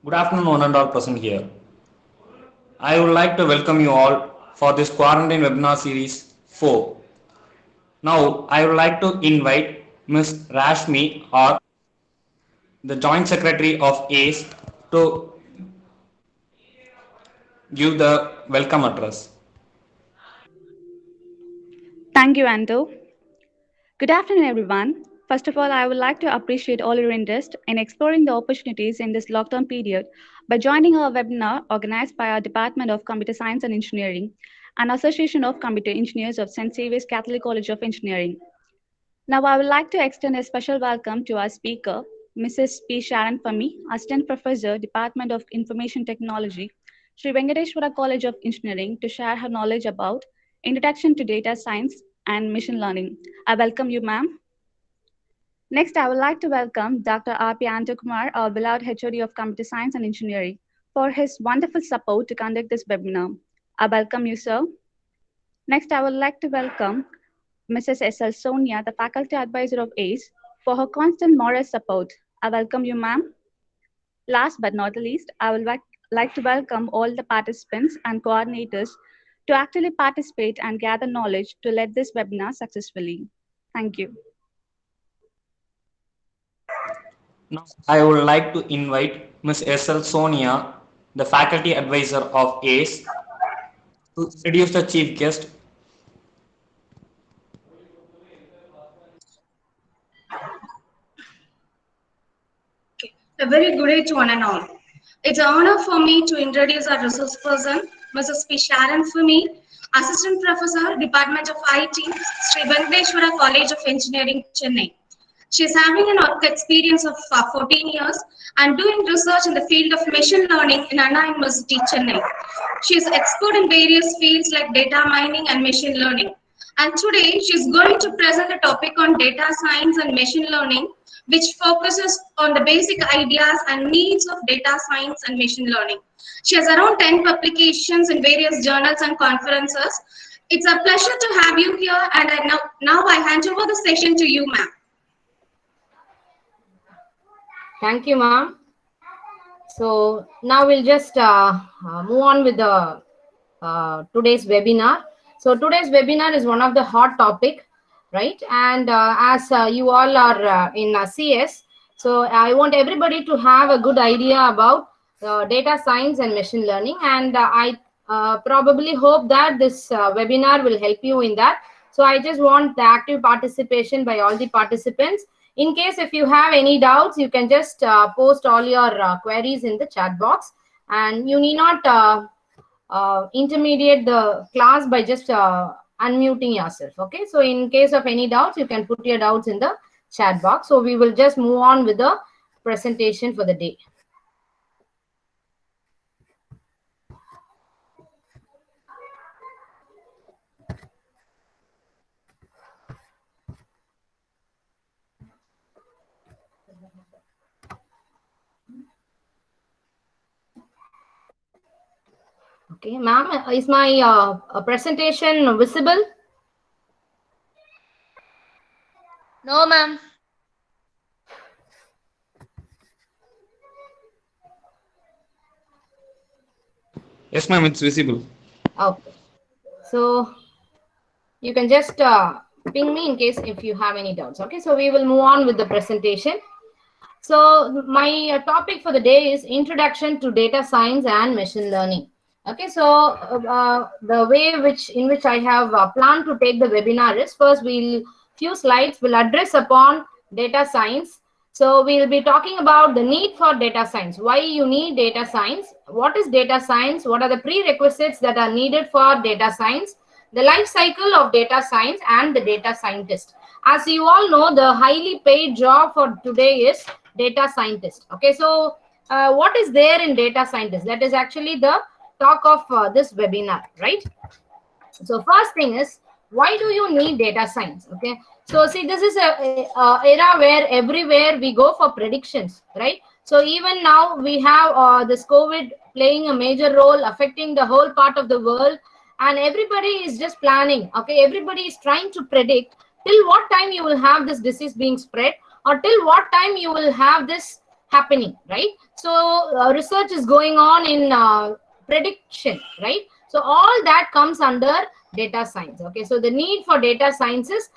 Good afternoon, one and all present here. I would like to welcome you all for this quarantine webinar series 4. Now, I would like to invite Ms. Rashmi or the Joint Secretary of ACE to give the welcome address. Thank you, Anto. Good afternoon, everyone. First of all, I would like to appreciate all your interest in exploring the opportunities in this lockdown period by joining our webinar organized by our Department of Computer Science and Engineering and Association of Computer Engineers of St. Xavier's Catholic College of Engineering. Now, I would like to extend a special welcome to our speaker, Mrs. P. Sharon Fami, Assistant Professor, Department of Information Technology, Sri Venkateshwara College of Engineering, to share her knowledge about Introduction to Data Science and Machine Learning. I welcome you, ma'am. Next, I would like to welcome Dr. R.P. Antokumar, our beloved HOD of Computer Science and Engineering, for his wonderful support to conduct this webinar. I welcome you, sir. Next, I would like to welcome Mrs. S.L. Sonia, the Faculty Advisor of ACE, for her constant moral support. I welcome you, ma'am. Last but not the least, I would like to welcome all the participants and coordinators to actually participate and gather knowledge to lead this webinar successfully. Thank you. Now, I would like to invite Ms. S.L. Sonia, the Faculty Advisor of ACE, to introduce the Chief Guest. A very good day to one and all. It's an honor for me to introduce our resource person, Mrs. P. Sharon Fumi, Assistant Professor, Department of IT, Sri Venkateshwara College of Engineering, Chennai. She is having an work experience of 14 years and doing research in the field of machine learning in Anna University, Chennai. She is expert in various fields like data mining and machine learning. And today she is going to present a topic on data science and machine learning, which focuses on the basic ideas and needs of data science and machine learning. She has around 10 publications in various journals and conferences. It's a pleasure to have you here, and now I hand over the session to you, ma'am. Thank you, ma'am. So now we'll just move on with the today's webinar. So today's webinar is one of the hot topic, right? And as you all are in CS, so I want everybody to have a good idea about data science and machine learning. And I probably hope that this webinar will help you in that. So I just want the active participation by all the participants. In case if you have any doubts, you can just post all your queries in the chat box, and you need not intermediate the class by just unmuting yourself. Okay, so in case of any doubts, you can put your doubts in the chat box. So we will just move on with the presentation for the day. Okay, ma'am, is my presentation visible? No, ma'am. Yes, ma'am, it's visible. Okay, so you can just ping me in case if you have any doubts. Okay, so we will move on with the presentation. So my topic for the day is Introduction to Data Science and Machine Learning. Okay, so the way in which I have planned to take the webinar is, first we'll few slides will address upon data science. So we'll be talking about the need for data science, why you need data science, what is data science, what are the prerequisites that are needed for data science, the life cycle of data science, and the data scientist. As you all know, the highly paid job for today is data scientist. Okay, so what is there in data scientist? That is actually the talk of this webinar, right? So first thing is, why do you need data science? Okay, so see, this is a era where everywhere we go for predictions, right? So even now we have this COVID playing a major role, affecting the whole part of the world, and everybody is just planning. Okay, everybody is trying to predict till what time you will have this disease being spread, or till what time you will have this happening, right? So research is going on in prediction, right? So all that comes under data science. Okay, so the need for data science is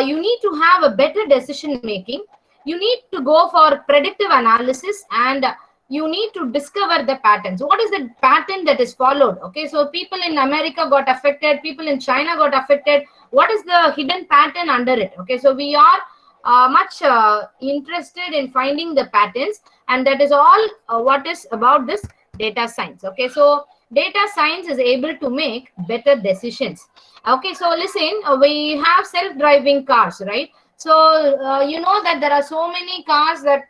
you need to have a better decision making. You need to go for predictive analysis, and you need to discover the patterns. What is the pattern that is followed? Okay, so people in America got affected, people in China got affected. What is the hidden pattern under it? Okay, so we are much interested in finding the patterns, and that is all what is about this data science. Okay, so data science is able to make better decisions. Okay, so listen, we have self-driving cars, right? So you know that there are so many cars that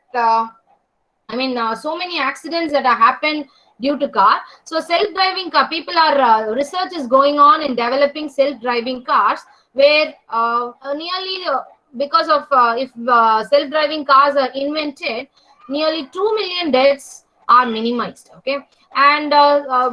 so many accidents that have happened due to car. So self-driving car, people are research is going on in developing self-driving cars, where nearly because of if self-driving cars are invented, nearly 2 million deaths are minimized. Okay, and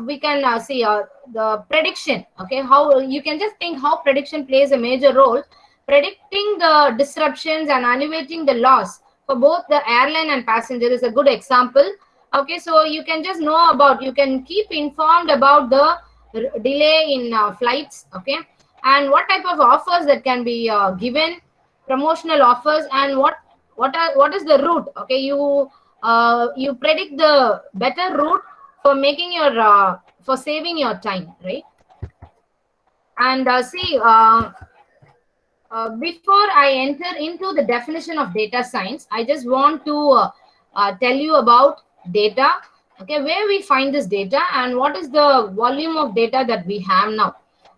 we can see the prediction. Okay, how you can just think how prediction plays a major role, predicting the disruptions and alleviating the loss for both the airline and passenger is a good example. Okay, so you can just know about, you can keep informed about the delay in flights. Okay, and what type of offers that can be given, promotional offers, and what is the route. Okay, you predict the better route for making your for saving your time, right? And before I enter into the definition of data science, I just want to tell you about data. Okay, where we find this data and what is the volume of data that we have now.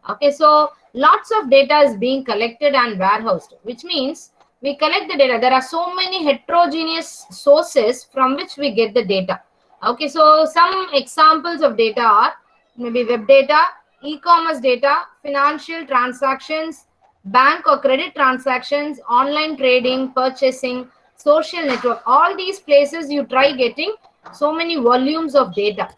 Okay, so lots of data is being collected and warehoused, which means we collect the data. There are so many heterogeneous sources from which we get the data. Okay, so some examples of data are maybe web data, e-commerce data, financial transactions, bank or credit transactions, online trading, purchasing, social network. All these places you try getting so many volumes of data,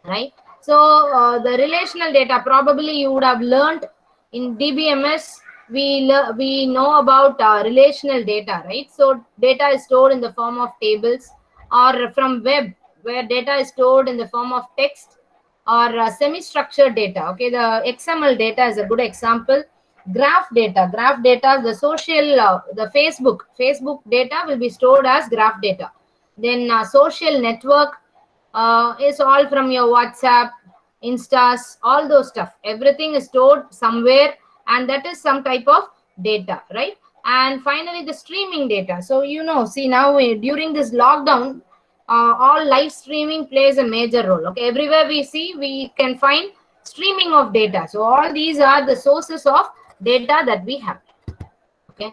right? So the relational data, probably you would have learned in DBMS. We know about relational data, right? So data is stored in the form of tables, or from web, where data is stored in the form of text, or semi-structured data. Okay, the XML data is a good example. Graph data, the social the Facebook data will be stored as graph data. Then social network is all from your WhatsApp, Instas, all those stuff. Everything is stored somewhere, and that is some type of data, right? And finally, the streaming data. So see now during this lockdown, all live streaming plays a major role. Okay, everywhere we see, we can find streaming of data. So all these are the sources of data that we have. Okay,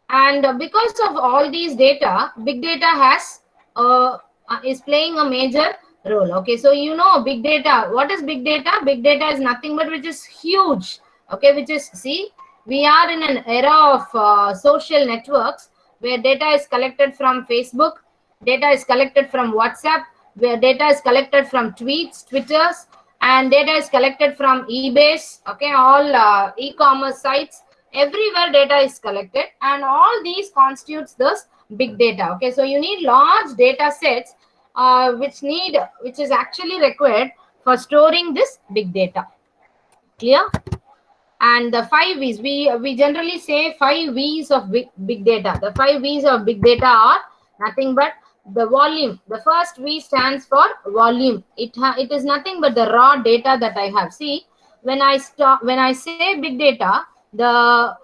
and because of all these data, big data has is playing a major role. Okay, so big data. What is big data? Big data is nothing but which is huge. Okay, which is, see, we are in an era of social networks where data is collected from Facebook, data is collected from WhatsApp, where data is collected from Twitters, and data is collected from eBay. Okay, all e-commerce sites. Everywhere data is collected, and all these constitutes this big data. Okay, so you need large data sets which is actually required for storing this big data. Clear? And the 5 V's, we generally say 5 V's of big data. The 5 V's of big data are nothing but the volume. The first V stands for volume. It is nothing but the raw data that I have. See, when I say big data, the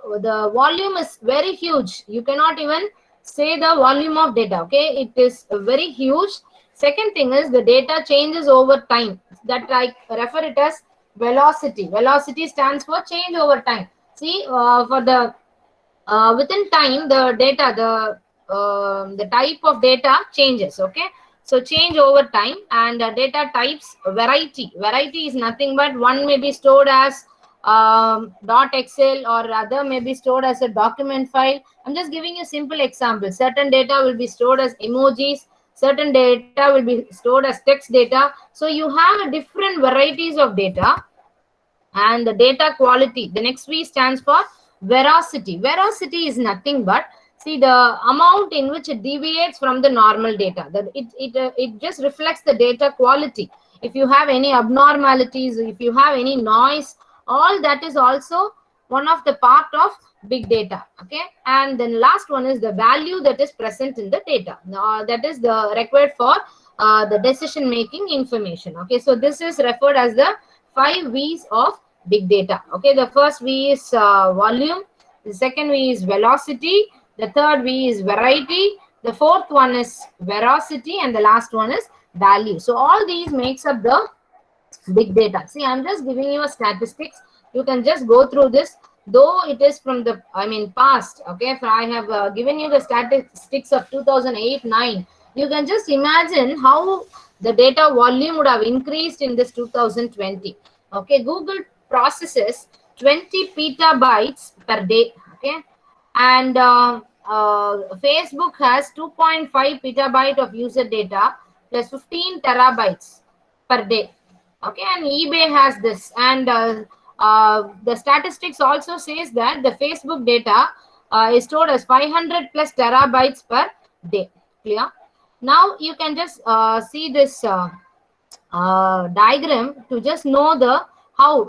volume is very huge. You cannot even say the volume of data. Okay, it is very huge. Second thing is the data changes over time. That I refer it as velocity. Velocity stands for change over time. See, for the within time, the data, the type of data changes. Okay, so change over time. And data types, variety is nothing but one may be stored as .xl, or other may be stored as a document file. I'm just giving you simple examples. Certain data will be stored as emojis, certain data will be stored as text data. So you have different varieties of data. And the data quality, the next V stands for veracity. Veracity is nothing but, see the amount in which it deviates from the normal data. That it just reflects the data quality. If you have any abnormalities, if you have any noise, all that is also one of the part of big data. Okay, and then last one is the value that is present in the data. That is the required for the decision making information. Okay, so this is referred as the 5 V's of big data. Okay, the first V is volume, the second V is velocity, the third V is variety, the fourth one is veracity, and the last one is value. So all these makes up the big data. See, I'm just giving you a statistics. You can just go through this, though it is from the past. Okay, I have given you the statistics of 2008-9. You can just imagine how the data volume would have increased in this 2020. Okay, Google processes 20 petabytes per day. Okay, and Facebook has 2.5 petabyte of user data plus 15 terabytes per day. Okay, and eBay has this, and the statistics also says that the Facebook data is stored as 500 plus terabytes per day. Clear? Now you can just see this diagram to just know the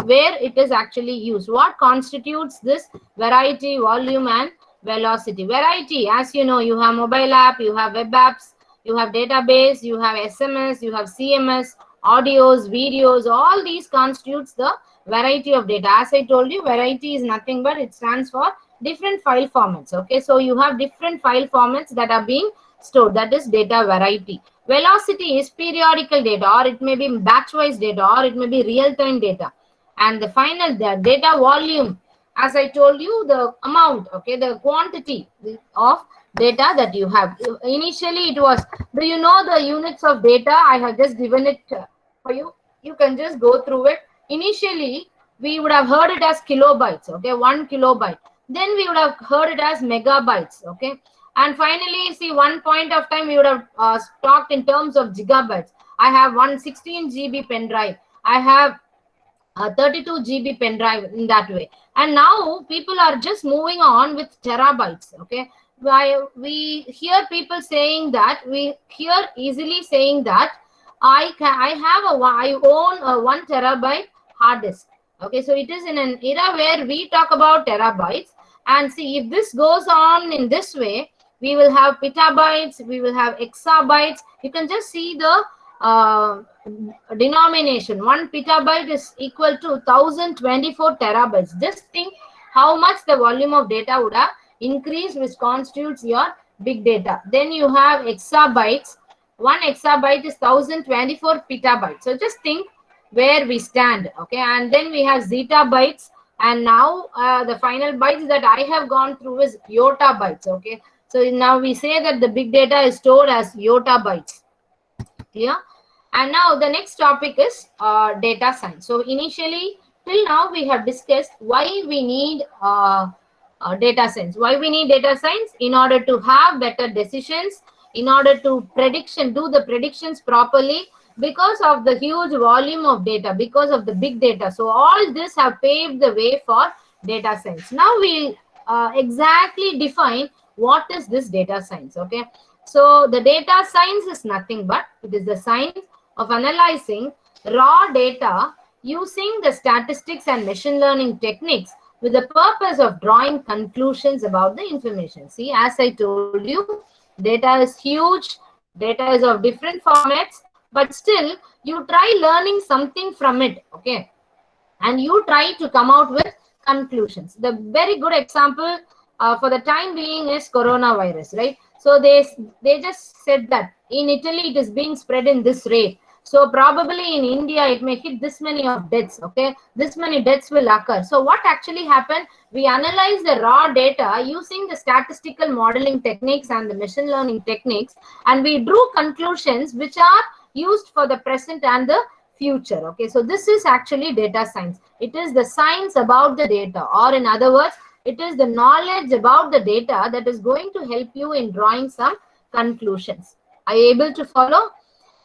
where it is actually used. What constitutes this variety, volume, and velocity? Variety, as you know, you have mobile app, you have web apps, you have database, you have SMS, you have CMS, audios, videos. All these constitutes the variety of data. As I told you, variety is nothing but it stands for different file formats. Okay, so you have different file formats that are being stored. That is data variety. Velocity is periodical data, or it may be batch-wise data, or it may be real-time data. And the final, the data volume, as I told you, the amount, okay, the quantity of data that you have. Initially, it was, do you know the units of data? I have just given it for you. You can just go through it. Initially, we would have heard it as kilobytes, okay, 1 kilobyte. Then we would have heard it as megabytes, okay. And finally, see, one point of time, we would have talked in terms of gigabytes. I have 116 GB pen drive. I have 32 GB pen drive in that way. And now people are just moving on with terabytes, okay. We hear people saying that, we hear easily saying that I own a 1 terabyte hard disk. Okay, so it is in an era where we talk about terabytes. And see, if this goes on in this way, we will have petabytes, we will have exabytes. You can just see the denomination. 1 petabyte is equal to 1024 terabytes. Just think how much the volume of data would have increased, which constitutes your big data. Then you have exabytes. 1 exabyte is 1024 petabytes. So just think where we stand. Okay, and then we have zettabytes, and now the final bytes that I have gone through is yottabytes. Okay, so now we say that the big data is stored as yottabytes. Yeah. And now the next topic is data science. So initially, till now, we have discussed why we need data science. Why we need data science? In order to have better decisions, in order to do the predictions properly, because of the huge volume of data, because of the big data. So all this have paved the way for data science. Now we exactly define what is this data science. Okay, so the data science is nothing but it is the science of analyzing raw data using the statistics and machine learning techniques with the purpose of drawing conclusions about the information. See, as I told you, data is huge, data is of different formats, but still you try learning something from it, okay, and you try to come out with conclusions. The very good example for the time being is coronavirus, right? So they just said that in Italy it is being spread in this rate. So probably in India, it may hit this many of deaths, okay? This many deaths will occur. So what actually happened? We analyzed the raw data using the statistical modeling techniques and the machine learning techniques, and we drew conclusions which are used for the present and the future, okay? So this is actually data science. It is the science about the data, or in other words, it is the knowledge about the data that is going to help you in drawing some conclusions. Are you able to follow?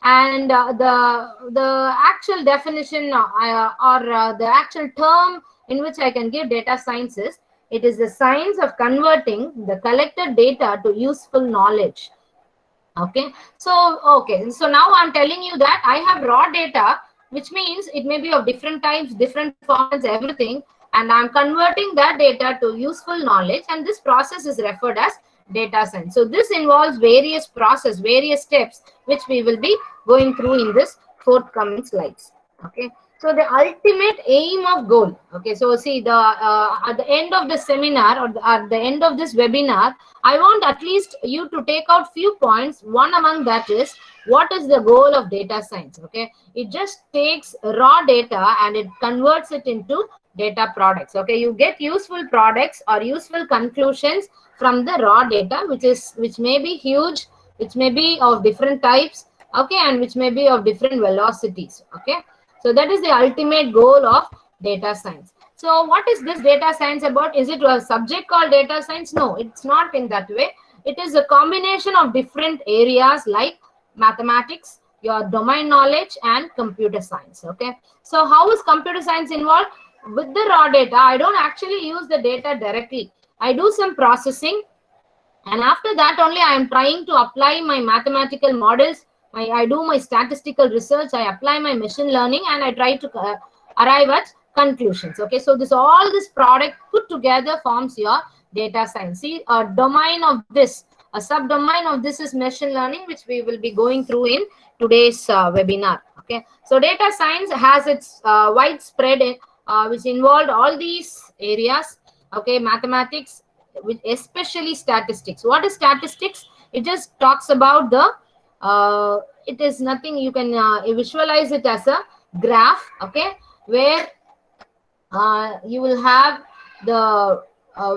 And the actual definition or the actual term in which I can give data science is It is the science of converting the collected data to useful knowledge. Okay, so now I'm telling you that I have raw data, which means it may be of different types, different formats, everything, and I'm converting that data to useful knowledge, and this process is referred as data science. So this involves various steps, which we will be going through in this forthcoming slides. Okay, so the ultimate aim of goal. Okay, so see, the at the end of the seminar, or at the end of this webinar, I want at least you to take out few points. One among that is, what is the goal of data science? Okay, it just takes raw data and it converts it into data products. Okay, you get useful products or useful conclusions from the raw data, which may be huge, which may be of different types, okay, and which may be of different velocities. Okay, so that is the ultimate goal of data science. So what is this data science about? Is it a subject called data science? No, it's not in that way. It is a combination of different areas like mathematics, your domain knowledge, and computer science. Okay, so how is computer science involved? With the raw data, I don't actually use the data directly. I do some processing, and after that only I am trying to apply my mathematical models. I do my statistical research, I apply my machine learning, and I try to arrive at conclusions. Okay, so all this product put together forms your data science. See, a domain of this, a subdomain of this is machine learning, which we will be going through in today's webinar. Okay, so data science has its widespread, which involved all these areas. Okay, mathematics, with especially statistics. What is statistics? It just talks about the it is nothing, you can visualize it as a graph, okay, where you will have the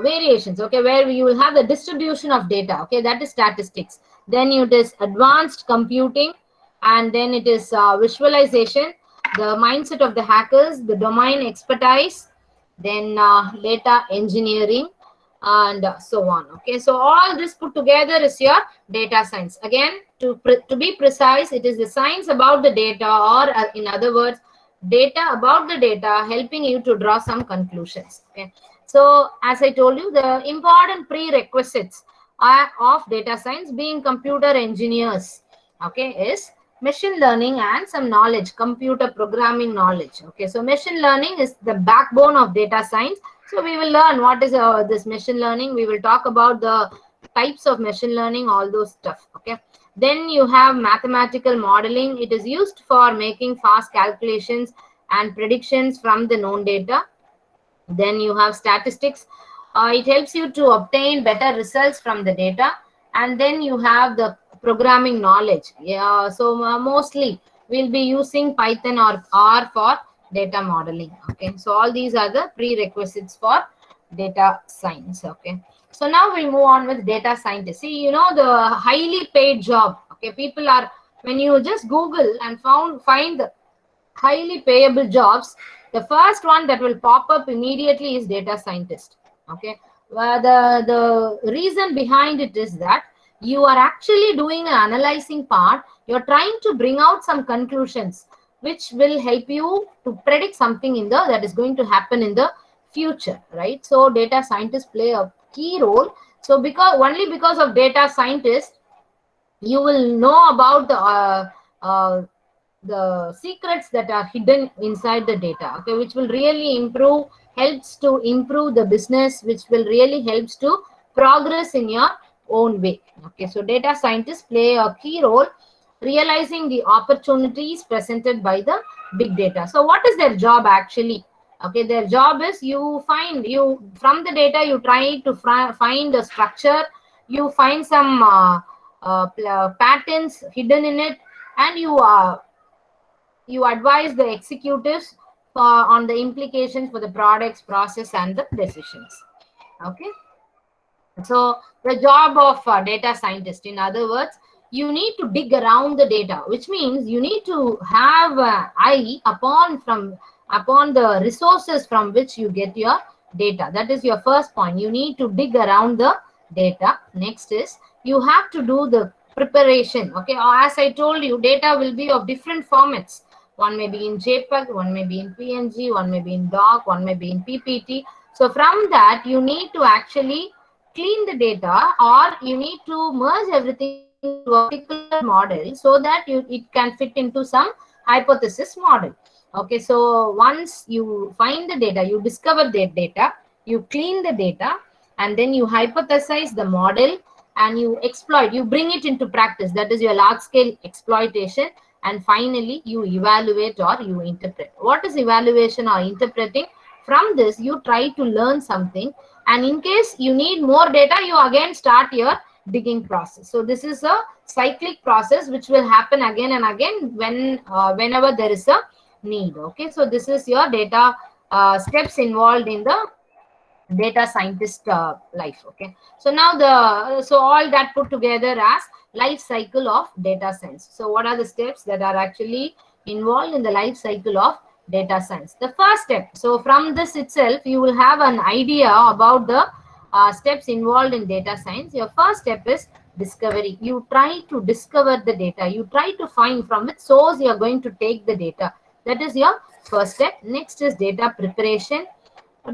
variations, okay, where you will have the distribution of data. Okay, that is statistics. Then it is advanced computing, and then it is visualization, the mindset of the hackers, the domain expertise, then data engineering, and so on. Okay, so all this put together is your data science. Again, to be precise, it is the science about the data, or in other words, data about the data, helping you to draw some conclusions. Okay, so as I told you, the important prerequisites of data science, being computer engineers, okay, is machine learning and some knowledge, computer programming knowledge. Okay, so machine learning is the backbone of data science. So we will learn what is this machine learning. We will talk about the types of machine learning, all those stuff. Okay, then you have mathematical modeling. It is used for making fast calculations and predictions from the known data. Then you have statistics. It helps you to obtain better results from the data. And then you have the programming knowledge. Yeah, so mostly we'll be using Python or R for data modeling. Okay, so all these are the prerequisites for data science. Okay, so now we'll move on with data scientists. See, you know, the highly paid job. Okay, people are, when you just Google and find the highly payable jobs, the first one that will pop up immediately is data scientist. Okay, well, the reason behind it is that you are actually doing an analyzing part. You're trying to bring out some conclusions which will help you to predict something in that is going to happen in the future, right? So data scientists play a key role. So only because of data scientists, you will know about the secrets that are hidden inside the data, okay, which will really helps to improve the business, which will really helps to progress in your own way. Okay, so data scientists play a key role realizing the opportunities presented by the big data. So what is their job actually? Okay, their job is from the data, you try to find a structure, you find some patterns hidden in it, and you advise the executives on the implications for the products, process, and the decisions. Okay, so the job of data scientist, in other words, you need to dig around the data, which means you need to have an eye upon the resources from which you get your data. That is your first point. You need to dig around the data. Next is you have to do the preparation. Okay, as I told you, data will be of different formats. One may be in JPEG, one may be in PNG, one may be in doc, one may be in PPT. So from that, you need to actually clean the data, or you need to merge everything into a particular model so that it can fit into some hypothesis model. Okay, so once you find the data, you discover the data, you clean the data, and then you hypothesize the model, and you exploit, you bring it into practice. That is your large scale exploitation. And finally, you evaluate or you interpret. What is evaluation or interpreting? From this, you try to learn something, and in case you need more data, you again start your digging process. So this is a cyclic process which will happen again and again whenever there is a need. Okay, so this is your data steps involved in the data scientist life. Okay, so now so all that put together as life cycle of data science. So what are the steps that are actually involved in the life cycle of data science? The first step, so from this itself you will have an idea about the steps involved in data science. Your first step is discovery. You try to discover the data, you try to find from which source you are going to take the data. That is your first step. Next is data preparation.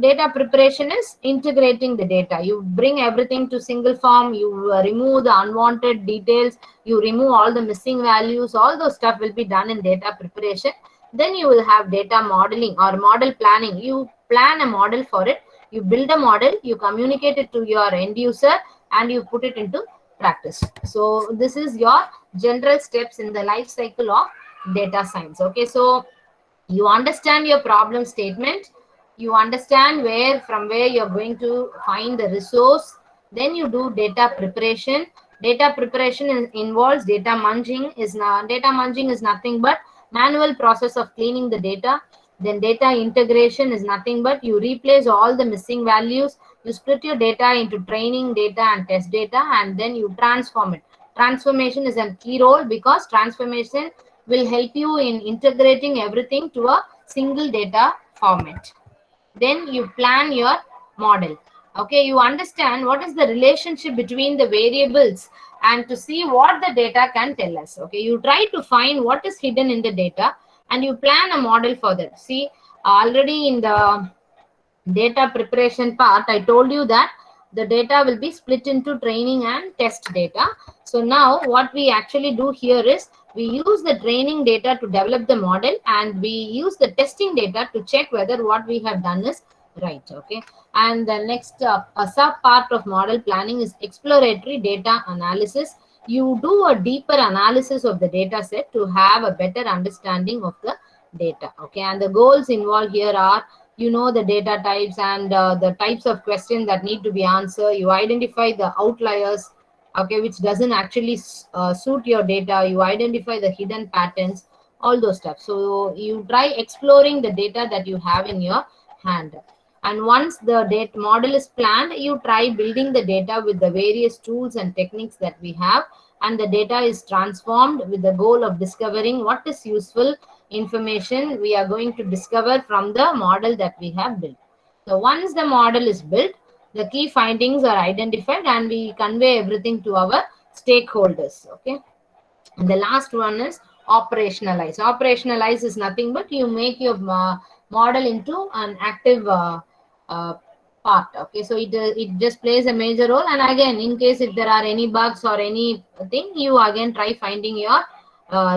Data preparation is integrating the data. You bring everything to single form, you remove the unwanted details, you remove all the missing values. All those stuff will be done in data preparation. Then you will have data modeling or model planning. You plan a model for it, you build a model, you communicate it to your end user, and you put it into practice. So this is your general steps in the life cycle of data science. Okay, so you understand your problem statement, you understand from where you're going to find the resource. Then you do data preparation. Data preparation involves data munging. Data munging is nothing but manual process of cleaning the data. Then data integration is nothing but you replace all the missing values, you split your data into training data and test data, and then you transform it. Transformation is a key role because transformation will help you in integrating everything to a single data format. Then you plan your model. Okay, you understand what is the relationship between the variables and to see what the data can tell us. Okay, you try to find what is hidden in the data and you plan a model for that. See, already in the data preparation part, I told you that the data will be split into training and test data. So now what we actually do here is we use the training data to develop the model, and we use the testing data to check whether what we have done is right. Okay, and the next a sub part of model planning is exploratory data analysis. You do a deeper analysis of the data set to have a better understanding of the data. Okay, and the goals involved here are, you know, the data types and the types of questions that need to be answered. You identify the outliers, okay, which doesn't actually suit your data. You identify the hidden patterns, all those stuff. So you try exploring the data that you have in your hand. And once the data model is planned, you try building the data with the various tools and techniques that we have, and the data is transformed with the goal of discovering what is useful information we are going to discover from the model that we have built. So once the model is built, the key findings are identified and we convey everything to our stakeholders. Okay, and the last one is operationalize. Operationalize is nothing but you make your model into an active part. Okay, so it just plays a major role, and again, in case if there are any bugs or anything, you again try finding your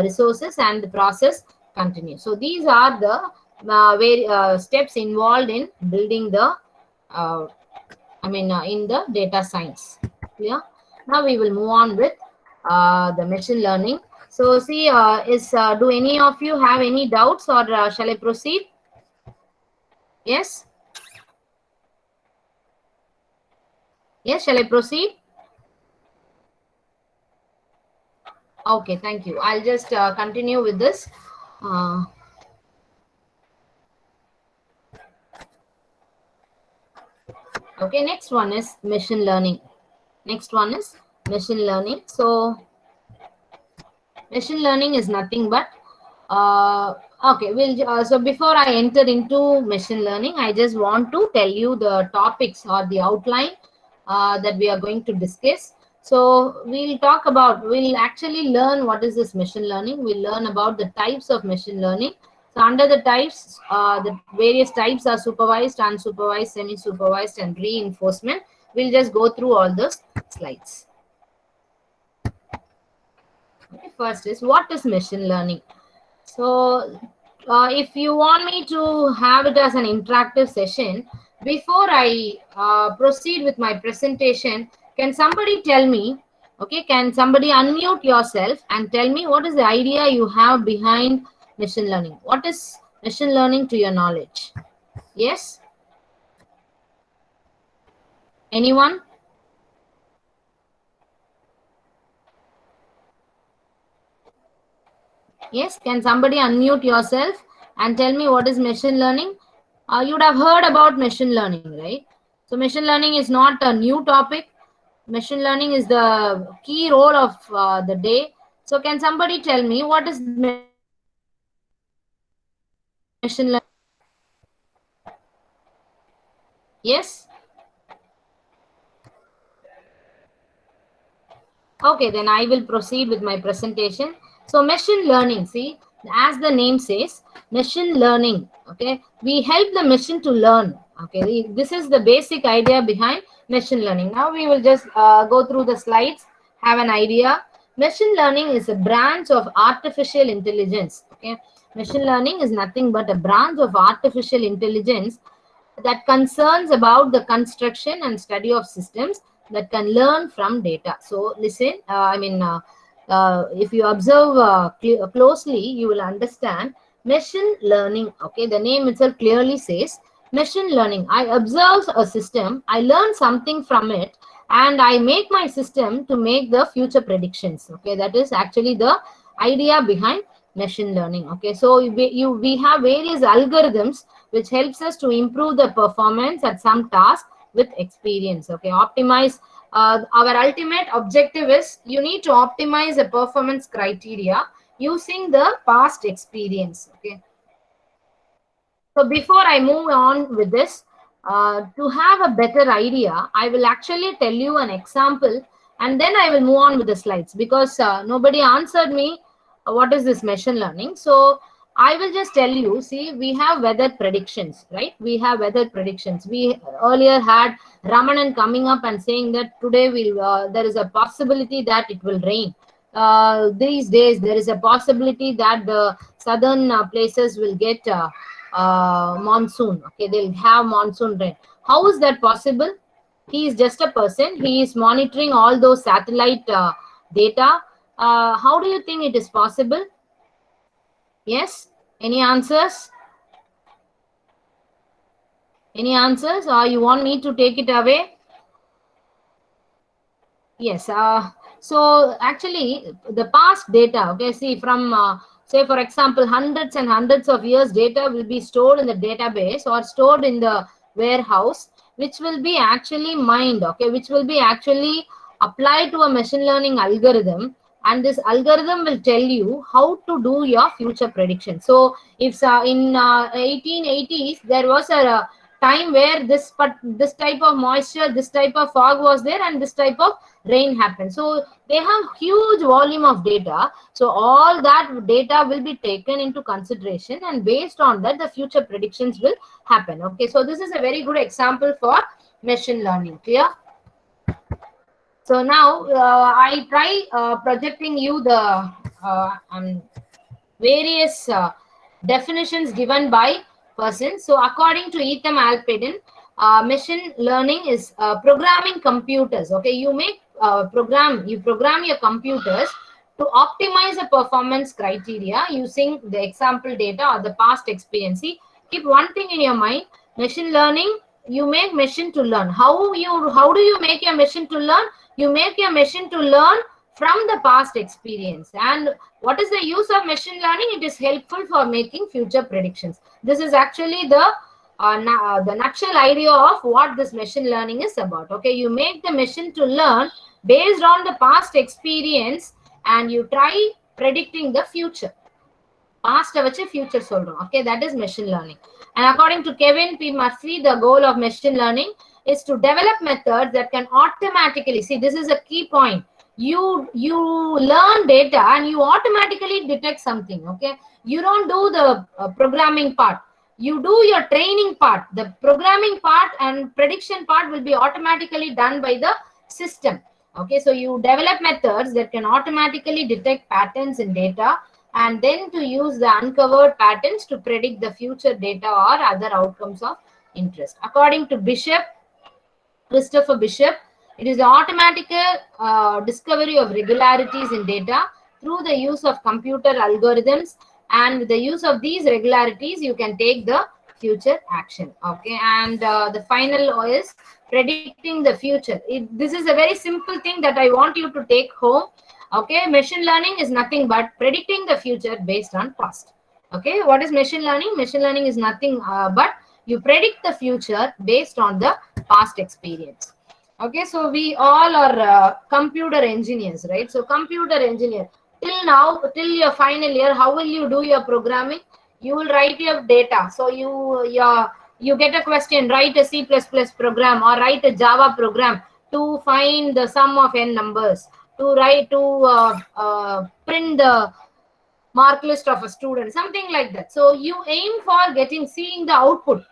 resources and the process continue. So these are the steps involved in building the in the data science. Clear? Now we will move on with the machine learning. So see, do any of you have any doubts, or shall I proceed? Yes? Yes, shall I proceed? Okay, thank you. I'll just continue with this. Okay, next one is machine learning. Next one is machine learning. So machine learning is nothing but okay, so before I enter into machine learning, I just want to tell you the topics or the outline that we are going to discuss. So we'll actually learn what is this machine learning. We'll learn about the types of machine learning. So under the types, the various types are supervised, unsupervised, semi-supervised, and reinforcement. We'll just go through all those slides. Okay, first is, what is machine learning? So if you want me to have it as an interactive session, before I proceed with my presentation, can somebody tell me, okay, can somebody unmute yourself and tell me what is the idea you have behind machine learning? What is machine learning to your knowledge? Yes? Anyone? Yes, can somebody unmute yourself and tell me what is machine learning? You would have heard about machine learning, right? So machine learning is not a new topic. Machine learning is the key role of the day. So can somebody tell me what is machine learning? Yes? Okay, then I will proceed with my presentation. So machine learning, see, as the name says, machine learning, okay, we help the machine to learn. Okay, this is the basic idea behind machine learning. Now we will just go through the slides, have an idea. Machine learning is a branch of artificial intelligence. Okay, machine learning is nothing but a branch of artificial intelligence that concerns about the construction and study of systems that can learn from data. So listen, if you observe closely, you will understand machine learning. Okay, the name itself clearly says machine learning. I observe a system, I learn something from it, and I make my system to make the future predictions. Okay, that is actually the idea behind machine learning. Okay, so we have various algorithms which helps us to improve the performance at some task with experience. Okay, optimize. Our ultimate objective is you need to optimize the performance criteria using the past experience. Okay, so before I move on with this, to have a better idea, I will actually tell you an example and then I will move on with the slides, because nobody answered me what is this machine learning. So I will just tell you, see, we have weather predictions, right? We have weather predictions. We earlier had Ramanan coming up and saying that today there is a possibility that it will rain. These days, there is a possibility that the southern places will get monsoon. Okay, they'll have monsoon rain. How is that possible? He is just a person. He is monitoring all those satellite data. How do you think it is possible? Yes? Any answers? Any answers, or you want me to take it away? Yes. So actually, the past data, okay, see, from say for example, hundreds and hundreds of years data will be stored in the database or stored in the warehouse, which will be actually mined, okay, which will be actually applied to a machine learning algorithm, and this algorithm will tell you how to do your future prediction. So if in 1880s there was a time where this type of moisture, this type of fog was there, and this type of rain happened. So they have huge volume of data. So all that data will be taken into consideration, and based on that, the future predictions will happen. Okay, so this is a very good example for machine learning. Clear? So now I try projecting you the various definitions given by persons. So according to Ethan Alpedin, machine learning is programming computers. Okay, you program your computers to optimize the performance criteria using the example data or the past experience. See, keep one thing in your mind: machine learning, you make machine to learn. How do you make your machine to learn? You make your machine to learn from the past experience. And what is the use of machine learning? It is helpful for making future predictions. This is actually the nutshell idea of what this machine learning is about. Okay, you make the machine to learn based on the past experience, and you try predicting the future. Past vache future solrom. Okay, that is machine learning. And according to Kevin P. Murphy, the goal of machine learning is to develop methods that can automatically, see, this is a key point. you learn data and you automatically detect something. Okay, you don't do the programming part, you do your training part. The programming part and prediction part will be automatically done by the system. Okay, so you develop methods that can automatically detect patterns in data and then to use the uncovered patterns to predict the future data or other outcomes of interest. According to Christopher Bishop, it is the automatic discovery of regularities in data through the use of computer algorithms, and with the use of these regularities, you can take the future action. Okay, and the final is predicting the future. This is a very simple thing that I want you to take home. Okay, machine learning is nothing but predicting the future based on past. Okay, what is machine learning? Machine learning is nothing but you predict the future based on the past experience. Okay, so we all are computer engineers, right? So computer engineer, till now, till your final year, how will you do your programming? You will write your data. So you get a question, write a C++ program or write a Java program to find the sum of n numbers, to print the mark list of a student, something like that. So you aim for seeing the output.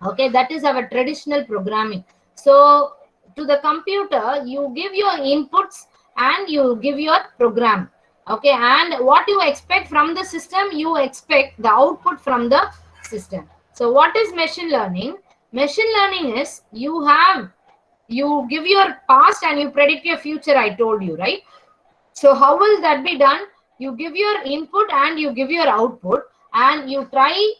Okay, that is our traditional programming. So to the computer, you give your inputs and you give your program. Okay, and what you expect from the system, you expect the output from the system. So what is machine learning? Machine learning is you give your past and you predict your future, I told you, right? So how will that be done? You give your input and you give your output and you try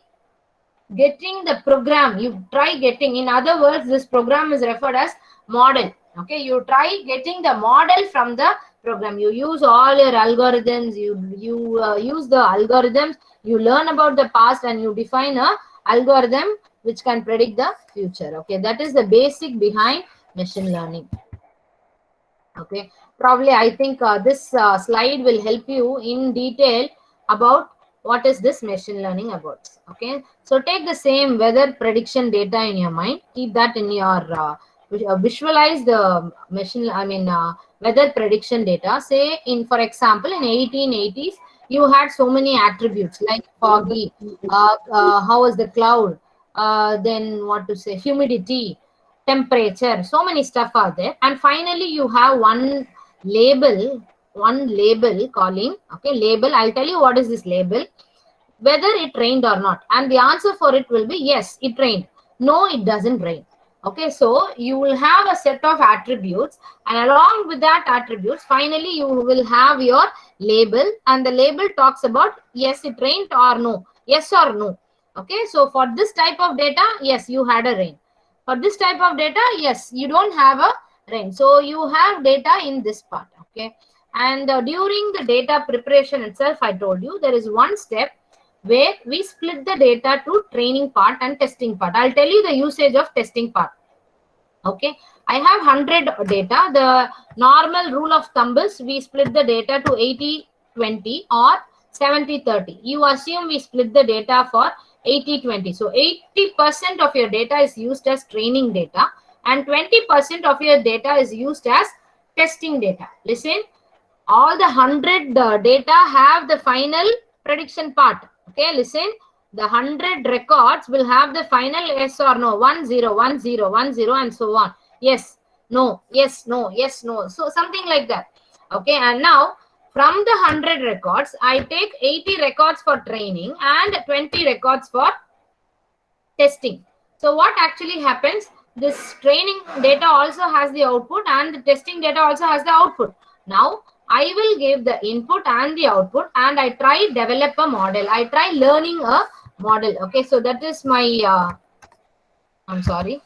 getting the program. In other words, this program is referred as model. Okay, you try getting the model from the program. You use all your algorithms, you use the algorithms, you learn about the past and you define a algorithm which can predict the future. Okay, that is the basic behind machine learning. Okay, probably I think this slide will help you in detail about what is this machine learning about. Okay, so take the same weather prediction data in your mind, keep that in your visualize the weather prediction data. Say for example in 1880s you had so many attributes like foggy, how was the cloud, then what to say, humidity, temperature, so many stuff are there, and finally you have one label calling, okay, label. I'll tell you what is this label, whether it rained or not, and the answer for it will be yes, it rained, no, it doesn't rain. Okay, so you will have a set of attributes, and along with that attributes, finally you will have your label, and the label talks about yes, it rained or no, yes or no. Okay, so for this type of data, yes, you had a rain. For this type of data, yes, you don't have a rain. So you have data in this part. Okay, and during the data preparation itself, I told you there is one step where we split the data to training part and testing part. I'll tell you the usage of testing part. Okay, I have 100 data. The normal rule of thumb is we split the data to 80-20 or 70-30. You assume we split the data for 80-20. So 80% of your data is used as training data and 20% of your data is used as testing data. Listen, all the 100 data have the final prediction part. Okay, listen, the 100 records will have the final yes or no, 1 0 1 0 1 0 and so on. Yes, no, yes, no, yes, no. So something like that. Okay, and now from the 100 records, I take 80 records for training and 20 records for testing. So what actually happens? This training data also has the output and the testing data also has the output. Now I will give the input and the output and I try develop a model. I try learning a model. Okay, so that is my, I'm sorry.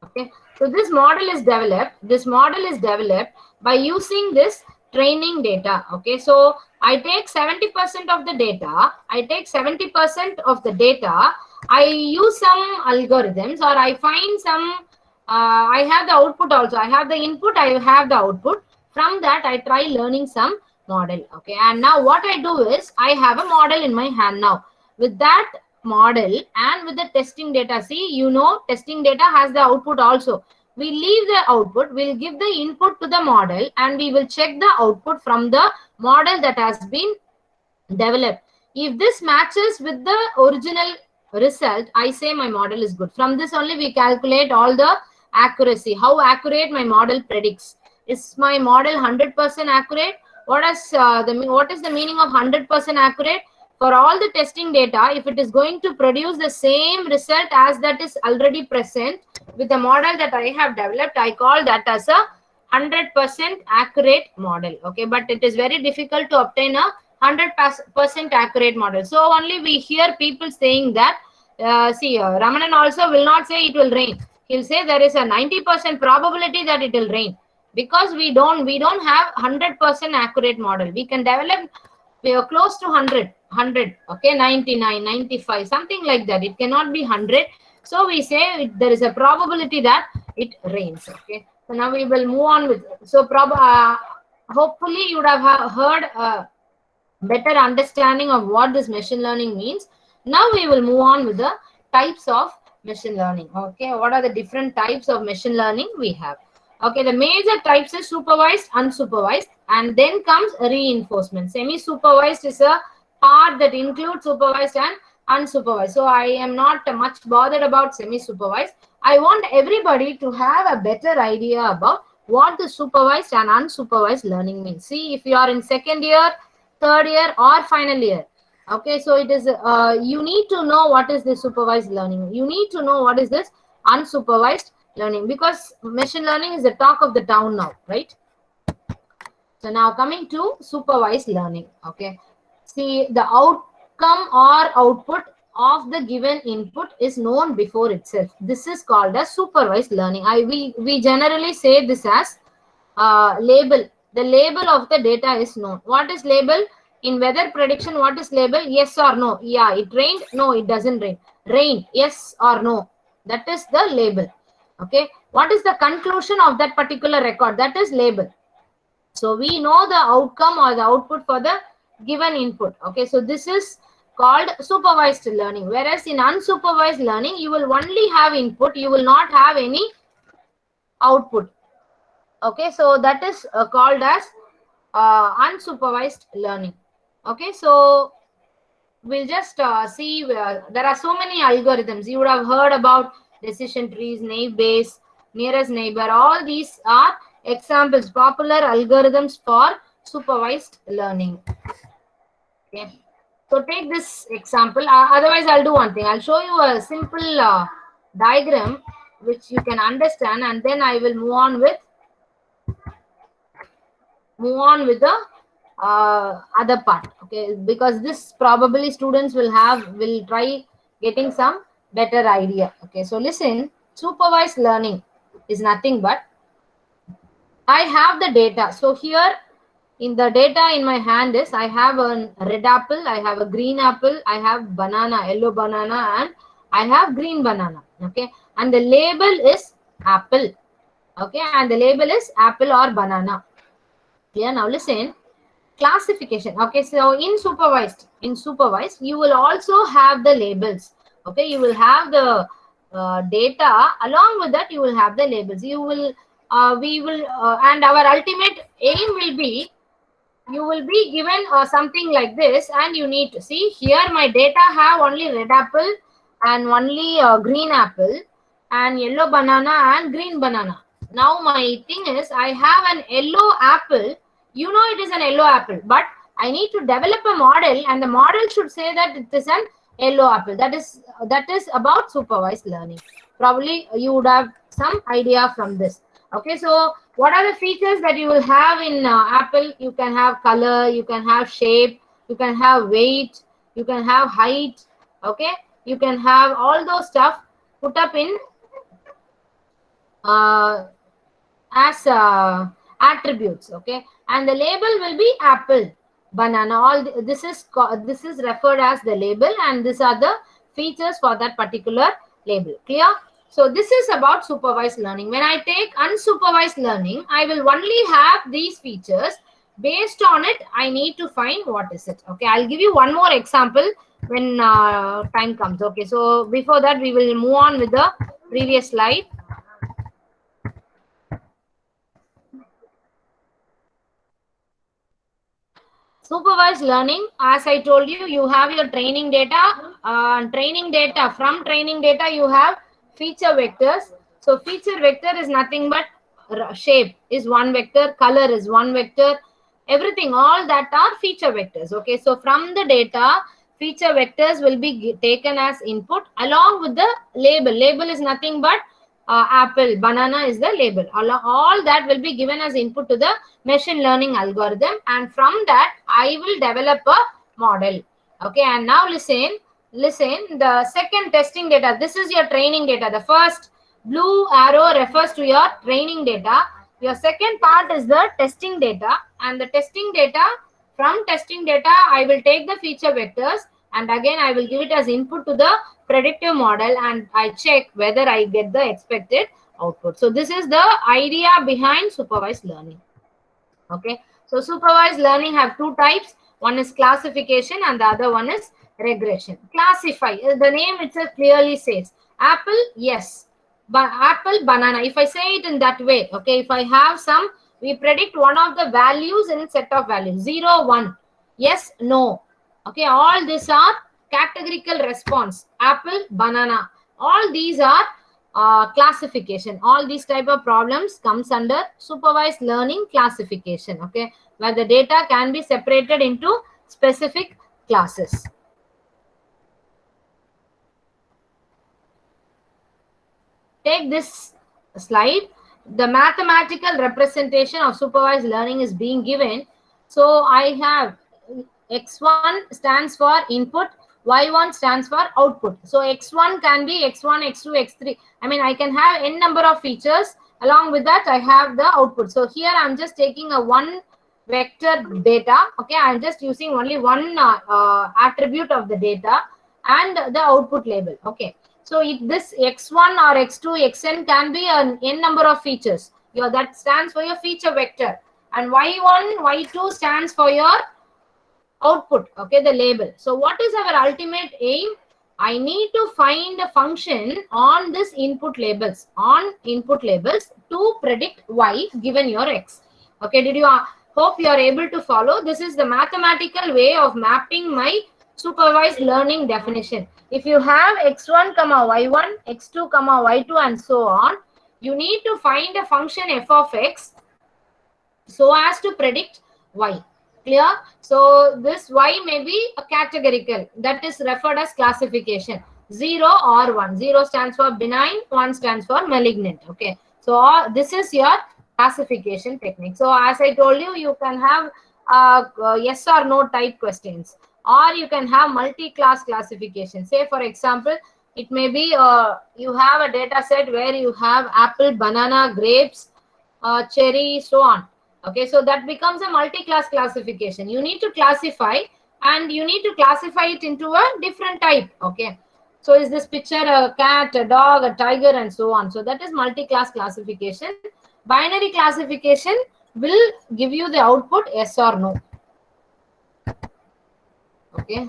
Okay, so this model is developed. This model is developed by using this training data. Okay, so I take 70% of the data. I take 70% of the data. I use some algorithms or I find some, I have the output also. I have the input, I have the output. From that, I try learning some model. Okay, and now what I do is I have a model in my hand now. With that model and with the testing data, see, you know, testing data has the output also. We leave the output, we'll give the input to the model, and we will check the output from the model that has been developed. If this matches with the original result, I say my model is good. From this only we calculate all the accuracy, how accurate my model predicts. Is my model 100% accurate? What is the meaning of 100% accurate? For all the testing data, if it is going to produce the same result as that is already present with the model that I have developed, I call that as a 100% accurate model. Okay, but it is very difficult to obtain a 100% accurate model. So only we hear people saying that, Ramanan also will not say it will rain. He'll say there is a 90% probability that it will rain, because we don't have 100% accurate model. We can develop, we are close to 100, okay, 99, 95, something like that. It cannot be 100. So we say there is a probability that it rains. Okay, so now we will move on with, so hopefully you would have heard better understanding of what this machine learning means. Now we will move on with the types of machine learning. Okay, what are the different types of machine learning we have? Okay, the major types is supervised, unsupervised, and then comes reinforcement. Semi-supervised is a part that includes supervised and unsupervised. So I am not much bothered about semi-supervised. I want everybody to have a better idea about what the supervised and unsupervised learning means. See, if you are in second year, third year, or final year, okay, so it is you need to know what is the supervised learning. You need to know what is this unsupervised learning, because machine learning is the talk of the town now, right? So now coming to supervised learning. Okay, see, the outcome or output of the given input is known before itself. This is called as supervised learning. We generally say this as label. The label of the data is known. What is label? In weather prediction, what is label? Yes or no? Yeah, it rained. No, it doesn't rain. Rain, yes or no? That is the label. Okay, what is the conclusion of that particular record? That is label. So we know the outcome or the output for the given input. Okay, so this is called supervised learning. Whereas in unsupervised learning, you will only have input, you will not have any output. Okay, so that is called as unsupervised learning. Okay, so we'll just see where there are so many algorithms. You would have heard about decision trees, naive Bayes, nearest neighbor. All these are examples, popular algorithms for supervised learning. Okay, so take this example. Otherwise, I'll do one thing. I'll show you a simple diagram which you can understand, and then I will move on with the other part. Okay, because this probably students will try getting some better idea. Okay, so listen, supervised learning is nothing but I have the data. So here in the data in my hand is I have a red apple, I have a green apple, I have banana, yellow banana, and I have green banana. Okay, and the label is apple. Okay, and the label is apple or banana. Clear? Now listen, classification. Okay, so in supervised you will also have the labels. Okay, you will have the data, along with that you will have the labels. You will and our ultimate aim will be, you will be given something like this, and you need to see here my data have only red apple and only green apple and yellow banana and green banana. Now my thing is I have an yellow apple. You know it is an yellow apple, but I need to develop a model, and the model should say that it is an yellow apple. That is about supervised learning. Probably you would have some idea from this. Okay, so what are the features that you will have in apple? You can have color, you can have shape, you can have weight, you can have height. Okay, you can have all those stuff put up in as attributes. Okay, and the label will be apple, banana. All this is referred as the label, and these are the features for that particular label. Clear? So this is about supervised learning. When I take unsupervised learning, I will only have these features, Based on it, I need to find what is it. Okay, I'll give you one more example when time comes. Okay, so before that, we will move on with the previous slide. Supervised learning, as I told you, you have your training data. From training data, you have feature vectors. So feature vector is nothing but shape is one vector, color is one vector, everything, all that are feature vectors. Okay, so from the data, feature vectors will be taken as input along with the label. Label is nothing but apple, banana is the label. All that will be given as input to the machine learning algorithm, and from that I will develop a model. Okay, and now listen, the second testing data, this is your training data. The first blue arrow refers to your training data. Your second part is the testing data, and the testing data, from testing data I will take the feature vectors, and again I will give it as input to the predictive model, and I check whether I get the expected output. So this is the idea behind supervised learning. Okay, so supervised learning have two types. One is classification and the other one is regression. Classify, the name itself clearly says apple, yes, but apple, banana. If I say it in that way, okay, if I have some, we predict one of the values in set of values, 0, 1, yes, no. Okay, all these are categorical response, apple, banana. All these are classification. All these type of problems comes under supervised learning classification. Okay, where the data can be separated into specific classes. Take this slide. The mathematical representation of supervised learning is being given. So I have x1 stands for input, y1 stands for output. So x1 can be x1, x2, x3. I mean, I can have n number of features. Along with that, I have the output. So here I'm just taking a one vector data. Okay, I'm just using only one attribute of the data and the output label. Okay, so this x1 or x2, xn can be an n number of features. That stands for your feature vector, and y1, y2 stands for your output. Okay, the label. So what is our ultimate aim? I need to find a function on this input labels, to predict y given your x. Okay, did you hope you are able to follow? This is the mathematical way of mapping my supervised learning definition. If you have x1 comma y1, x2 comma y2 and so on, you need to find a function f of x so as to predict y. Clear? So this y may be a categorical, that is referred as classification. 0 or 1. 0 stands for benign, 1 stands for malignant. Okay, so this is your classification technique. So as I told you, you can have yes or no type questions, or you can have multi-class classification. Say for example, it may be you have a data set where you have apple, banana, grapes, cherry, so on. Okay, so that becomes a multi-class classification. You need to classify, and you need to classify it into a different type. Okay, so is this picture a cat, a dog, a tiger, and so on. So that is multi-class classification. Binary classification will give you the output yes or no. Okay,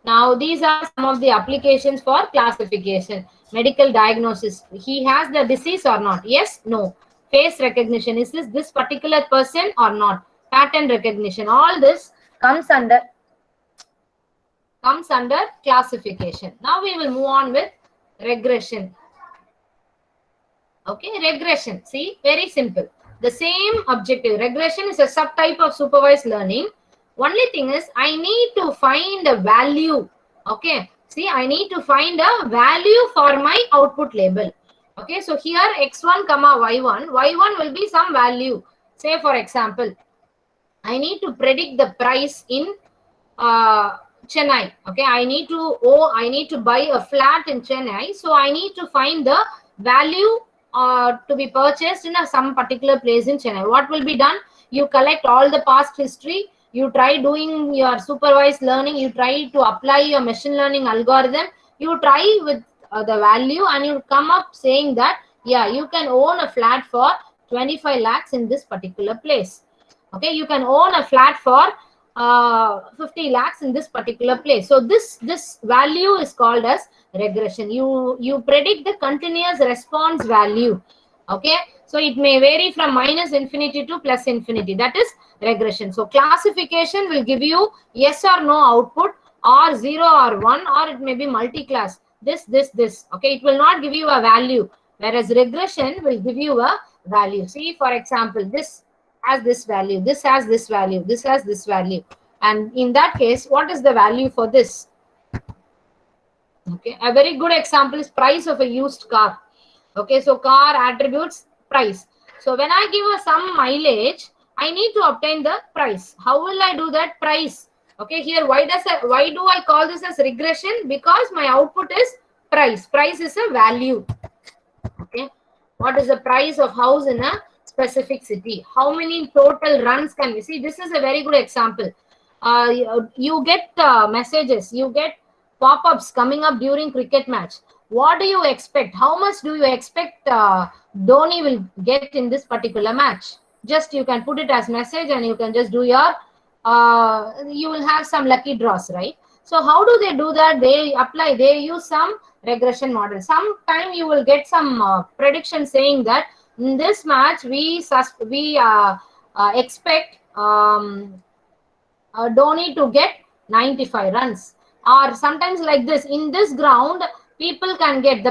now these are some of the applications for classification. Medical diagnosis, he has the disease or not? Yes, no. Face recognition, is this particular person or not? Pattern recognition, all this comes under classification. Now we will move on with regression. Okay, regression, see, very simple. The same objective. Regression is a subtype of supervised learning. Only thing is, I need to find a value. Okay, see, I need to find a value for my output label. Okay, so here x1 comma y1 will be some value. Say for example, I need to predict the price in Chennai. Okay, I need to buy a flat in Chennai, so I need to find the value to be purchased in some particular place in Chennai. What will be done? You collect all the past history, you try doing your supervised learning, you try to apply your machine learning algorithm, you try with the value, and you come up saying that yeah, you can own a flat for 25 lakhs in this particular place. Okay, you can own a flat for 50 lakhs in this particular place. So this value is called as regression. You predict the continuous response value. Okay, so it may vary from minus infinity to plus infinity. That is regression. So classification will give you yes or no output, or 0 or 1, or it may be multi-class. This. Okay, it will not give you a value, whereas regression will give you a value. See, for example, this has this value, this has this value, this has this value, and in that case, what is the value for this? Okay, a very good example is price of a used car. Okay, so car attributes price. So when I give some mileage, I need to obtain the price. How will I do that? Price. Okay, here why do I call this as regression? Because my output is price. Price is a value. Okay, what is the price of house in a specific city? How many total runs can we see? This is a very good example. You get messages, you get pop-ups coming up during cricket match. What do you expect? How much do you expect Dhoni will get in this particular match? Just you can put it as message, and you can just do your you will have some lucky draws, right? So how do they do that? They use some regression model. Sometime you will get some prediction saying that in this match we expect Dhoni to get 95 runs, or sometimes like this. In this ground, people can get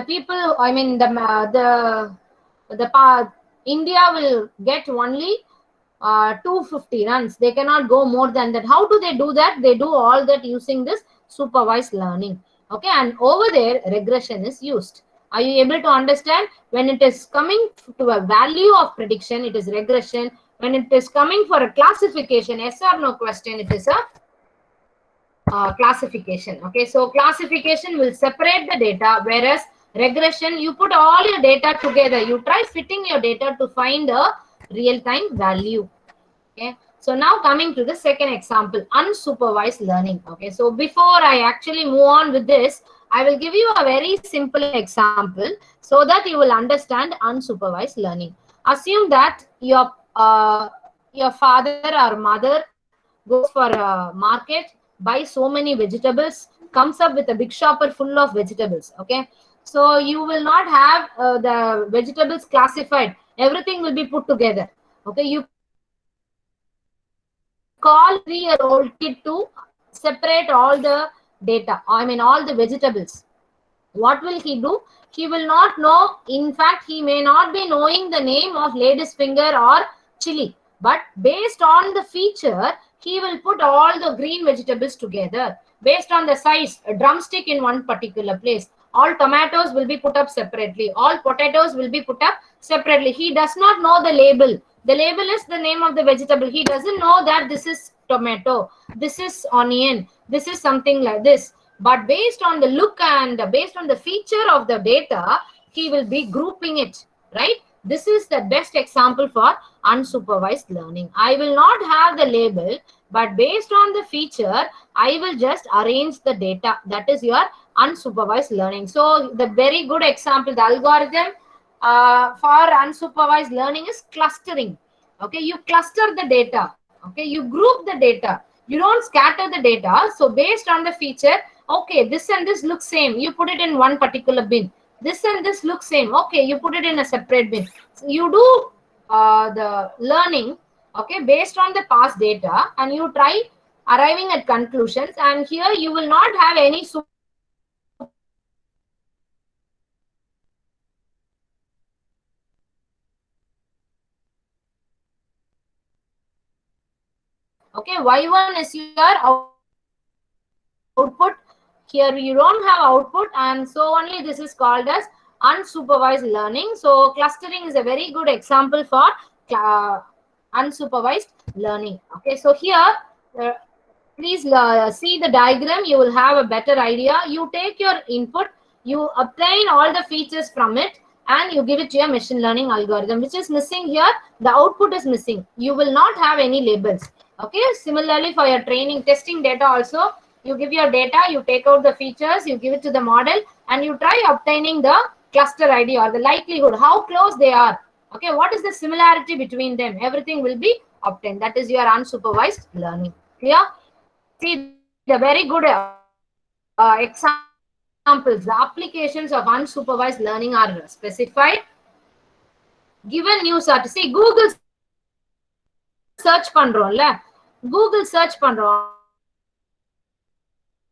India will get only 250 runs. They cannot go more than that. How do they do that? They do all that using this supervised learning. Okay, and over there regression is used. Are you able to understand? When it is coming to a value of prediction, it is regression. When it is coming for a classification, yes or no question, it is a classification. Okay, so classification will separate the data, whereas regression, you put all your data together. You try fitting your data to find a real-time value. Okay, so now coming to the second example, unsupervised learning. Okay, so before I actually move on with this, I will give you a very simple example so that you will understand unsupervised learning. Assume that your father or mother goes for a market, buys so many vegetables, comes up with a big shopper full of vegetables. Okay, so you will not have the vegetables classified. Everything will be put together. Okay, you call 3-year-old kid to separate all the data, all the vegetables. What will he do? He will not know. In fact, he may not be knowing the name of lady's finger or chili, but based on the feature, he will put all the green vegetables together. Based on the size, a drumstick in one particular place, all tomatoes will be put up separately, all potatoes will be put up separately. He does not know the label. The label is the name of the vegetable. He doesn't know that this is tomato, this is onion, this is something like this. But based on the look and based on the feature of the data, he will be grouping it, right? This is the best example for unsupervised learning. I will not have the label, but based on the feature, I will just arrange the data. That is your unsupervised learning. So the very good example, the algorithm for unsupervised learning is clustering. Okay, you cluster the data. Okay, you group the data. You don't scatter the data. So based on the feature, okay, this and this look same, you put it in one particular bin. This and this look same, okay, you put it in a separate bin. So you do the learning, okay, based on the past data, and you try arriving at conclusions. And here you will not have any okay, y1 is your output. Here you don't have output, and so only this is called as unsupervised learning. So clustering is a very good example for unsupervised learning. Okay, so here please see the diagram. You will have a better idea. You take your input, you obtain all the features from it, and you give it to your machine learning algorithm. Which is missing here? The output is missing. You will not have any labels. Okay, similarly for your training testing data also, you give your data, you take out the features, you give it to the model, and you try obtaining the cluster ID or the likelihood, how close they are. Okay, what is the similarity between them? Everything will be obtained. That is your unsupervised learning. Clear? See the very good examples. The applications of unsupervised learning are specified. Given news article, see Google search பண்றோம்ல, Google search பண்றோம்.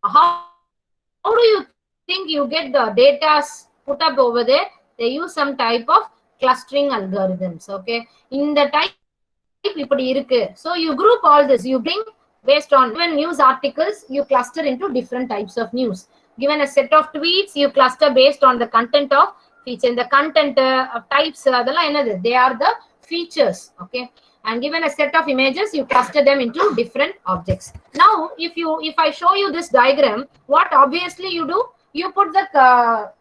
How do you think you get the data put up over there? They use some type of clustering algorithms. Okay, in the type இப்படி இருக்கு. So you group all this. You bring based on given news articles, you cluster into different types of news. Given a set of tweets, you cluster based on the content of feature. The content of types, they are the features. Okay, and given a set of images, you cluster them into different objects. Now, if I show you this diagram, what obviously you do, you put the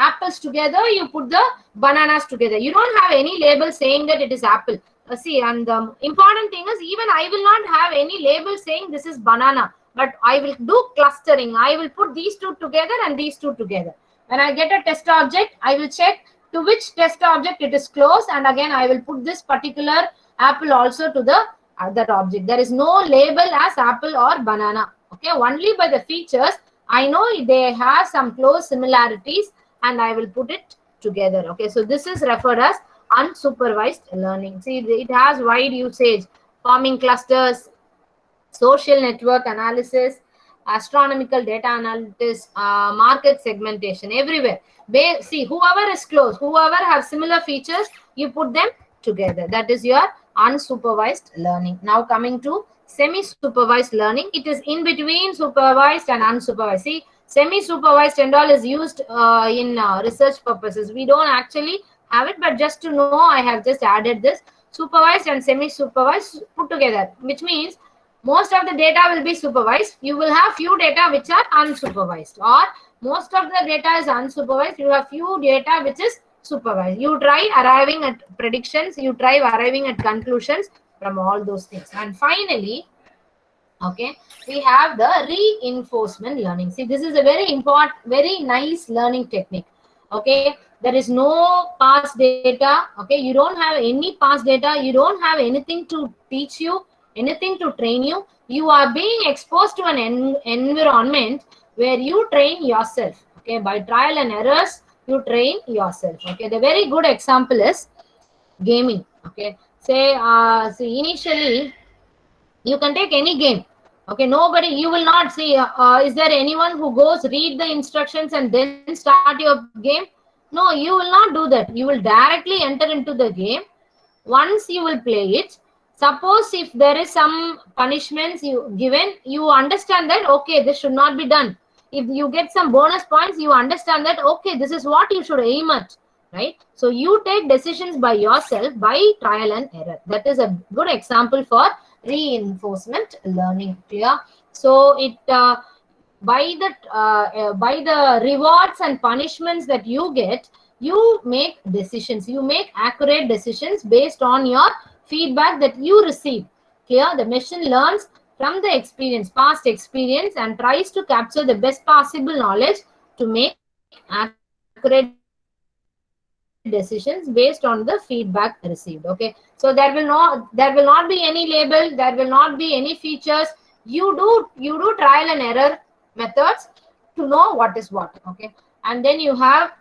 apples together, you put the bananas together. You don't have any label saying that it is apple. See, and the important thing is, even I will not have any label saying this is banana, but I will do clustering. I will put these two together and these two together. When I get a test object, I will check to which test object it is close, and again I will put this particular apple also to the that object. There is no label as apple or banana. Okay, only by the features I know they have some close similarities, and I will put it together. Okay, so this is referred as unsupervised learning. See, it has wide usage: farming clusters, social network analysis, astronomical data analysis, market segmentation, everywhere. See, whoever is close, whoever have similar features, you put them together. That is your unsupervised learning. Now coming to semi-supervised learning, it is in between supervised and unsupervised. See, semi-supervised and all is used in research purposes. We don't actually have it, but just to know, I have just added this. Supervised and semi-supervised put together, which means most of the data will be supervised. You will have few data which are unsupervised, or most of the data is unsupervised. You have few data which is supervised. You try arriving at predictions, you try arriving at conclusions from all those things. And finally, okay, we have the reinforcement learning. See, this is a very important, very nice learning technique. Okay, there is no past data. Okay, you don't have any past data. You don't have anything to teach you, anything to train you. You are being exposed to an environment where you train yourself. Okay, by trial and errors, you train yourself. Okay, the very good example is gaming. Okay, say initially you can take any game. Okay, nobody, you will not see is there anyone who goes read the instructions and then start your game? No, you will not do that. You will directly enter into the game. Once you will play it, suppose if there is some punishments you given, you understand that okay, this should not be done. If you get some bonus points, you understand that okay, this is what you should aim at, right? So you take decisions by yourself by trial and error. That is a good example for reinforcement learning. Clear? So it by the rewards and punishments that you get, you make decisions. You make accurate decisions based on your feedback that you receive. Clear? The machine learns from the experience, past experience, and tries to capture the best possible knowledge to make accurate decisions based on the feedback received. Okay, so there will not be any label, there will not be any features. You do trial and error methods to know what is what. Okay, and then you have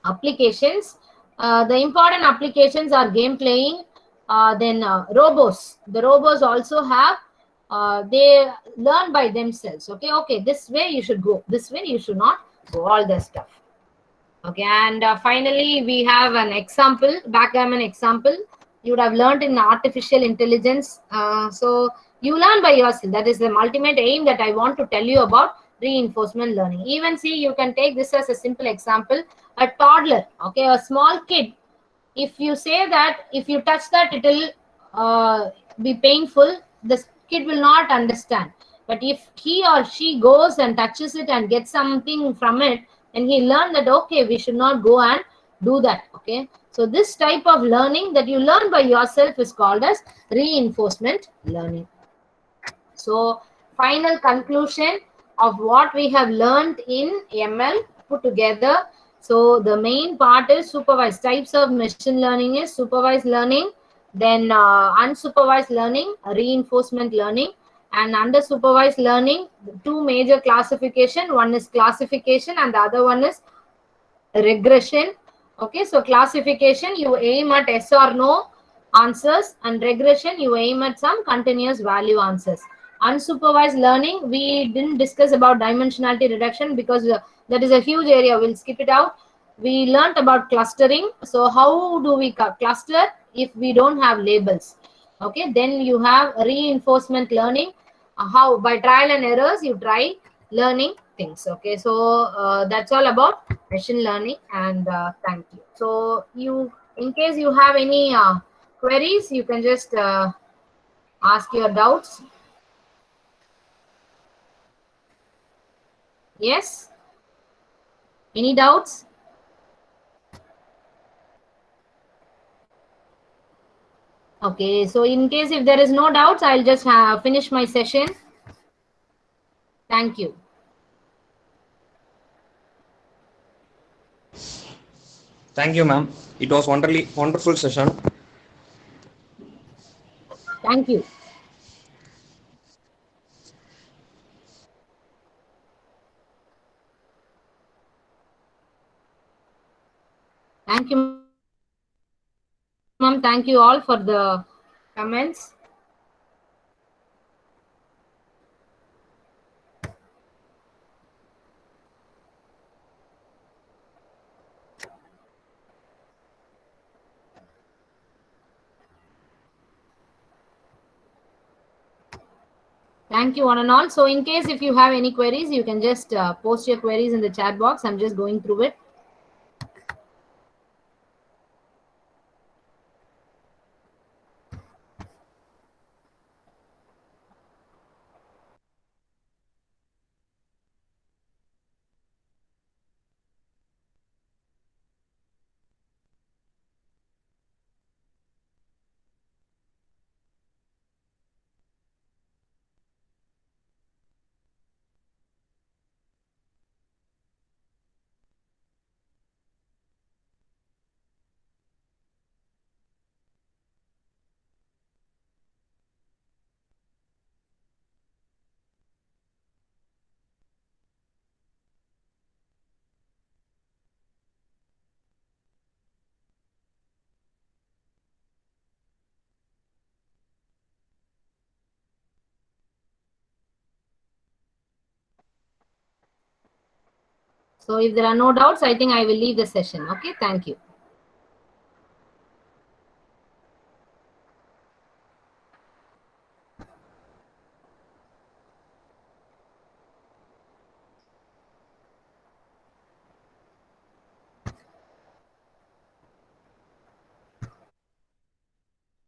applications. The important applications are game playing, then robots. The robots also have they learn by themselves. Okay, this way you should go, this way you should not go, all that stuff. Okay, and finally we have an example, backgammon example. You would have learned in artificial intelligence. So you learn by yourself. That is the ultimate aim that I want to tell you about reinforcement learning. Even see, you can take this as a simple example. A toddler, okay, a small kid, if you say that if you touch that it will be painful, the kid will not understand. But if he or she goes and touches it and gets something from it, and he learned that okay, we should not go and do that. Okay, so this type of learning that you learn by yourself is called as reinforcement learning. So final conclusion of what we have learned in ML put together. So the main part is supervised. Types of machine learning is supervised learning, then unsupervised learning, reinforcement learning, and under supervised learning, two major classification. One is classification and the other one is regression. Okay, so classification, you aim at yes or no answers, and regression, you aim at some continuous value answers. Unsupervised learning, we didn't discuss about dimensionality reduction because that is a huge area. We'll skip it out. We learned about clustering. So how do we cluster if we don't have labels? Okay, then you have reinforcement learning. How by trial and errors you try learning things. Okay, so that's all about machine learning, and thank you. So you, in case you have any queries, you can just ask your doubts. Yes, any doubts? Okay, so in case if there is no doubts, I'll just finish my session. Thank you. Thank you, ma'am. It was wonderful session. Thank you. Thank you, ma'am. Thank you all for the comments. Thank you one and all. So in case if you have any queries, you can just post your queries in the chat box. I'm just going through it. So if there are no doubts, I think I will leave the session. Okay, thank you.